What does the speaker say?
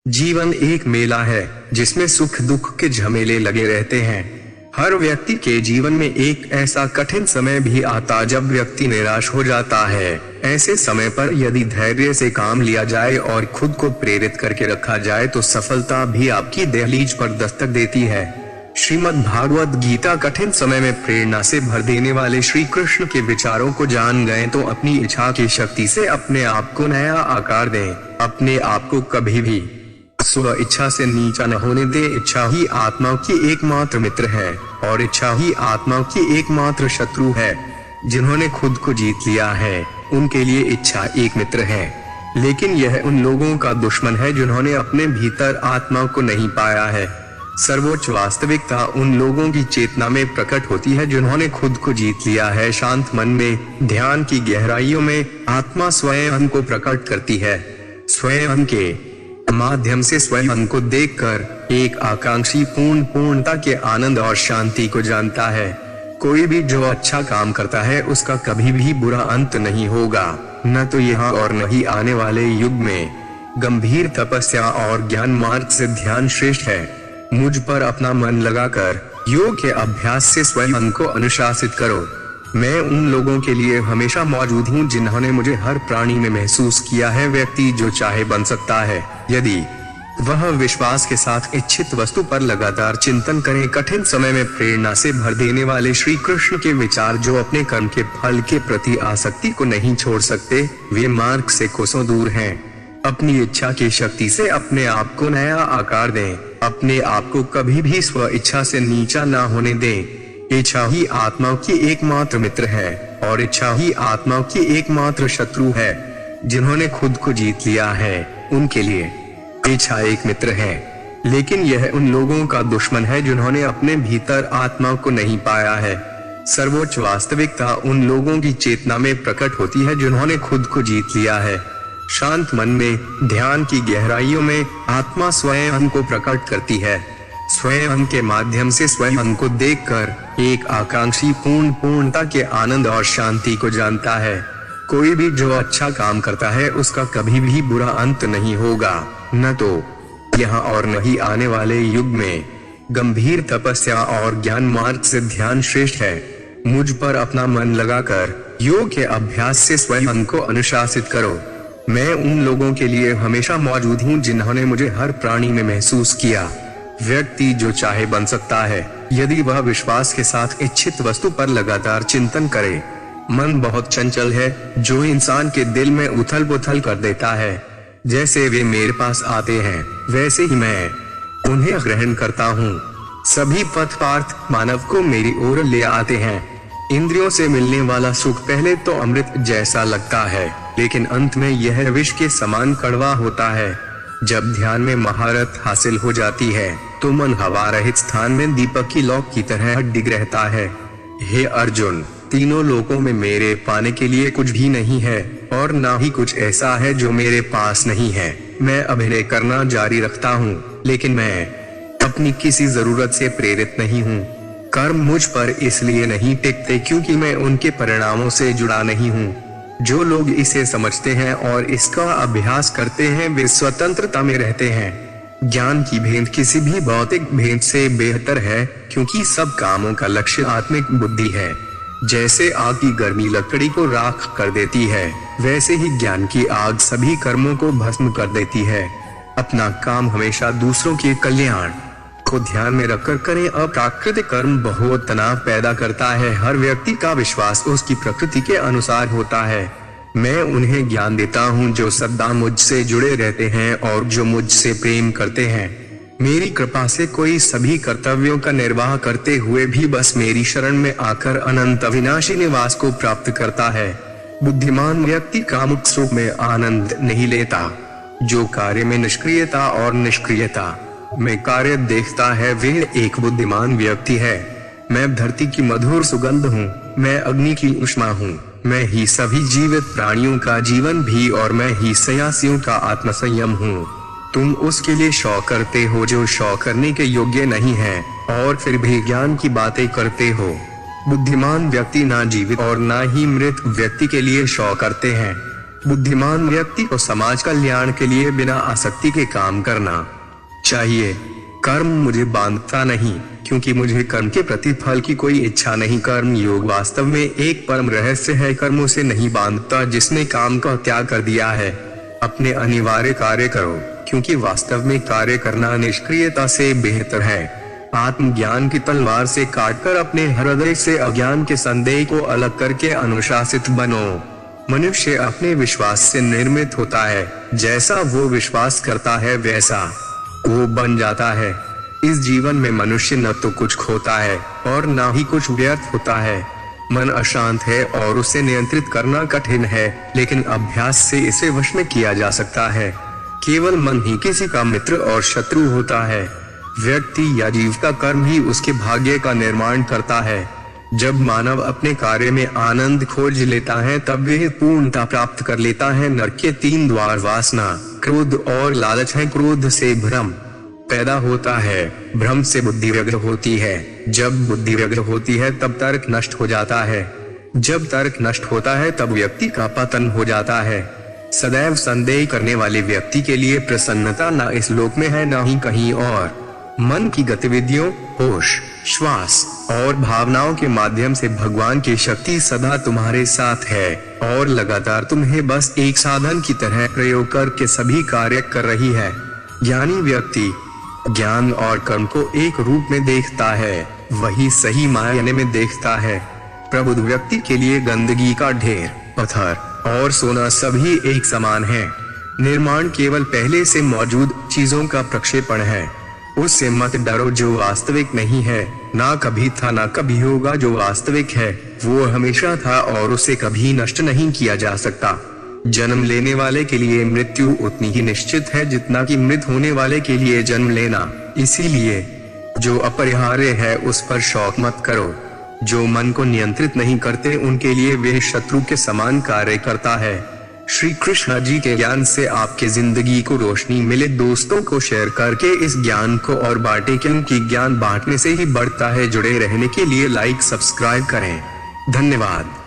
जीवन एक मेला है जिसमें सुख दुख के झमेले लगे रहते हैं। हर व्यक्ति के जीवन में एक ऐसा कठिन समय भी आता जब व्यक्ति निराश हो जाता है। ऐसे समय पर यदि धैर्य से काम लिया जाए और खुद को प्रेरित करके रखा जाए तो सफलता भी आपकी दहलीज पर दस्तक देती है। श्रीमद् भागवत गीता कठिन समय में प्रेरणा से भर देने वाले श्री कृष्ण के विचारों को जान गए तो अपनी इच्छा की शक्ति से अपने आप को नया आकार दें। अपने आप को कभी भी स्व इच्छा से नीचा न होने दे। इच्छा ही आत्मा की एकमात्र मित्र है और इच्छा ही आत्मा की एकमात्र शत्रु है। जिन्होंने खुद को जीत लिया है उनके लिए इच्छा एक मित्र है, लेकिन यह उन लोगों का दुश्मन है जिन्होंने अपने भीतर आत्मा को नहीं पाया है। सर्वोच्च वास्तविकता उन लोगों की चेतना में प्रकट होती है जिन्होंने खुद को जीत लिया है। शांत मन में ध्यान की गहराइयों में आत्मा स्वयं को प्रकट करती है। स्वयं के माध्यम से स्वयं को देखकर एक आकांक्षी पूर्णता के आनंद और शांति को जानता है। कोई भी जो अच्छा काम करता है उसका कभी भी बुरा अंत नहीं होगा, न तो यहाँ और न ही आने वाले युग में। गंभीर तपस्या और ज्ञान मार्ग से ध्यान श्रेष्ठ है। मुझ पर अपना मन लगाकर योग के अभ्यास से स्वयं को अनुशासित करो। मैं उन लोगों के लिए हमेशा मौजूद हूँ जिन्होंने मुझे हर प्राणी में महसूस किया है। व्यक्ति जो चाहे बन सकता है यदि वह विश्वास के साथ इच्छित वस्तु पर लगातार चिंतन करे। कठिन समय में प्रेरणा से भर देने वाले श्री कृष्ण के विचार जो अपने कर्म के फल के प्रति आसक्ति को नहीं छोड़ सकते, वे मार्ग से कोसों दूर हैं। अपनी इच्छा की शक्ति से अपने आप को नया आकार दें। अपने आप को कभी भी स्व इच्छा से नीचा ना होने दें। इच्छा ही आत्मा की एकमात्र मित्र है और इच्छा ही आत्मा की एकमात्र शत्रु है। जिन्होंने खुद को जीत लिया है उनके लिए इच्छा एक मित्र है, लेकिन यह उन लोगों का दुश्मन है जिन्होंने अपने भीतर आत्मा को नहीं पाया है। सर्वोच्च वास्तविकता उन लोगों की चेतना में प्रकट होती है जिन्होंने खुद को जीत लिया है। शांत मन में ध्यान की गहराइयों में आत्मा स्वयं को प्रकट करती है। स्वयं के माध्यम से स्वयं को देखकर एक आकांक्षी पूर्णता के आनंद और शांति को जानता है। कोई भी जो अच्छा काम करता है उसका कभी भी बुरा अंत नहीं होगा, न तो यहाँ और न ही आने वाले युग में। गंभीर तपस्या और ज्ञान मार्ग से ध्यान श्रेष्ठ है। मुझ पर अपना मन लगाकर योग के अभ्यास से स्वयं को अनुशासित करो। मैं उन लोगों के लिए हमेशा मौजूद हूँ जिन्होंने मुझे हर प्राणी में महसूस किया। व्यक्ति जो चाहे बन सकता है यदि वह विश्वास के साथ इच्छित वस्तु पर लगातार चिंतन करे। मन बहुत चंचल है जो इंसान के दिल में उथल पुथल कर देता है। जैसे वे मेरे पास आते हैं वैसे ही मैं उन्हें ग्रहण करता हूँ। सभी पथ पार्थ मानव को मेरी ओर ले आते हैं। इंद्रियों से मिलने वाला सुख पहले तो अमृत जैसा लगता है, लेकिन अंत में यह विष के समान कड़वा होता है। जब ध्यान में महारत हासिल हो जाती है तो मन हवा रहित स्थान में दीपक की लौ की तरह डिग रहता है। हे अर्जुन, तीनों लोकों में मेरे पाने के लिए कुछ भी नहीं है और ना ही कुछ ऐसा है जो मेरे पास नहीं है। मैं अभिनय करना जारी रखता हूँ, लेकिन मैं अपनी किसी जरूरत से प्रेरित नहीं हूँ। कर्म मुझ पर इसलिए नहीं टिकते क्योंकि मैं उनके परिणामों से जुड़ा नहीं हूँ। जो लोग इसे समझते हैं और इसका अभ्यास करते हैं वे स्वतंत्रता में रहते हैं। ज्ञान की भेंट किसी भी भौतिक भेंट से बेहतर है क्योंकि सब कामों का लक्ष्य आत्मिक बुद्धि है। जैसे आग की गर्मी लकड़ी को राख कर देती है, वैसे ही ज्ञान की आग सभी कर्मों को भस्म कर देती है। अपना काम हमेशा दूसरों के कल्याण को ध्यान में रखकर करें। अप्राकृतिक कर्म बहुत तनाव पैदा करता है। हर व्यक्ति का विश्वास उसकी प्रकृति के अनुसार होता है। मैं उन्हें ज्ञान देता हूँ जो सदा मुझसे जुड़े रहते हैं और जो मुझसे प्रेम करते हैं। मेरी कृपा से कोई सभी कर्तव्यों का निर्वाह करते हुए भी बस मेरी शरण में आकर अनंत अविनाशी निवास को प्राप्त करता है। बुद्धिमान व्यक्ति कामुक सुख में आनंद नहीं लेता। जो कार्य में निष्क्रियता और निष्क्रियता में कार्य देखता है वे एक बुद्धिमान व्यक्ति है। मैं धरती की मधुर सुगंध हूँ, मैं अग्नि की ऊष्मा हूँ, मैं ही सभी जीवित प्राणियों का जीवन भी और मैं ही सयासियों का आत्मसंयम हूँ। तुम उसके लिए शौक करते हो जो शौक करने के योग्य नहीं है और फिर भी ज्ञान की बातें करते हो। बुद्धिमान व्यक्ति ना जीवित और ना ही मृत व्यक्ति के लिए शौक करते हैं। बुद्धिमान व्यक्ति को समाज कल्याण के लिए बिना आसक्ति के काम करना चाहिए। कर्म मुझे बांधता नहीं, क्योंकि मुझे कर्म के प्रतिफल की कोई इच्छा नहीं। कर्म योग वास्तव में एक परम रहस्य है। कर्मों से नहीं बांधता जिसने काम का त्याग कर दिया है। अपने अनिवार्य कार्य करो, क्योंकि वास्तव में कार्य करना निष्क्रियता से बेहतर है। आत्मज्ञान की तलवार से काटकर अपने हृदय से अज्ञान के संदेह को अलग करके अनुशासित बनो। मनुष्य अपने विश्वास से निर्मित होता है। जैसा वो विश्वास करता है वैसा वो बन जाता है। इस जीवन में मनुष्य न तो कुछ खोता है और न ही कुछ व्यर्थ होता है। मन अशांत है और उसे नियंत्रित करना कठिन है, लेकिन अभ्यास से इसे वश में किया जा सकता है। केवल मन ही किसी का मित्र और शत्रु होता है। व्यक्ति या जीव का कर्म ही उसके भाग्य का निर्माण करता है। जब मानव अपने कार्य में आनंद खोज लेता है तब वह पूर्णता प्राप्त कर लेता है। नरक के 3 द्वार वासना, क्रोध और लालच है। क्रोध से भ्रम पैदा होता है, भ्रम से बुद्धि व्यग्र होती है। जब बुद्धि व्यग्र होती है तब तर्क नष्ट हो जाता है। जब तर्क नष्ट होता है तब व्यक्ति का पतन हो जाता है। सदैव संदेह करने वाले व्यक्ति के लिए प्रसन्नता न इस लोक में है न ही कहीं और। मन की गतिविधियों, होश, श्वास और भावनाओं के माध्यम से भगवान की शक्ति सदा तुम्हारे साथ है और लगातार तुम्हें बस एक साधन की तरह प्रयोग करके सभी कार्य कर रही है। ज्ञानी व्यक्ति ज्ञान और कर्म को एक रूप में देखता है, वही सही मायने में देखता है। प्रबुद्ध व्यक्ति के लिए गंदगी का ढेर, पत्थर और सोना सभी एक समान है। निर्माण केवल पहले से मौजूद चीजों का प्रक्षेपण है। उससे मत डरो जो वास्तविक नहीं है। ना कभी था ना कभी होगा। जो वास्तविक है वो हमेशा था और उसे कभी नष्ट नहीं किया जा सकता। जन्म लेने वाले के लिए मृत्यु उतनी ही निश्चित है जितना कि मृत होने वाले के लिए जन्म लेना। इसीलिए जो अपरिहार्य है उस पर शौक मत करो। जो मन को नियंत्रित नहीं करते उनके लिए वे शत्रु के समान कार्य करता है। श्री कृष्ण जी के ज्ञान से आपके जिंदगी को रोशनी मिले। दोस्तों को शेयर करके इस ज्ञान को और बांटे, क्योंकि ज्ञान बांटने से ही बढ़ता है। जुड़े रहने के लिए लाइक सब्सक्राइब करें। धन्यवाद।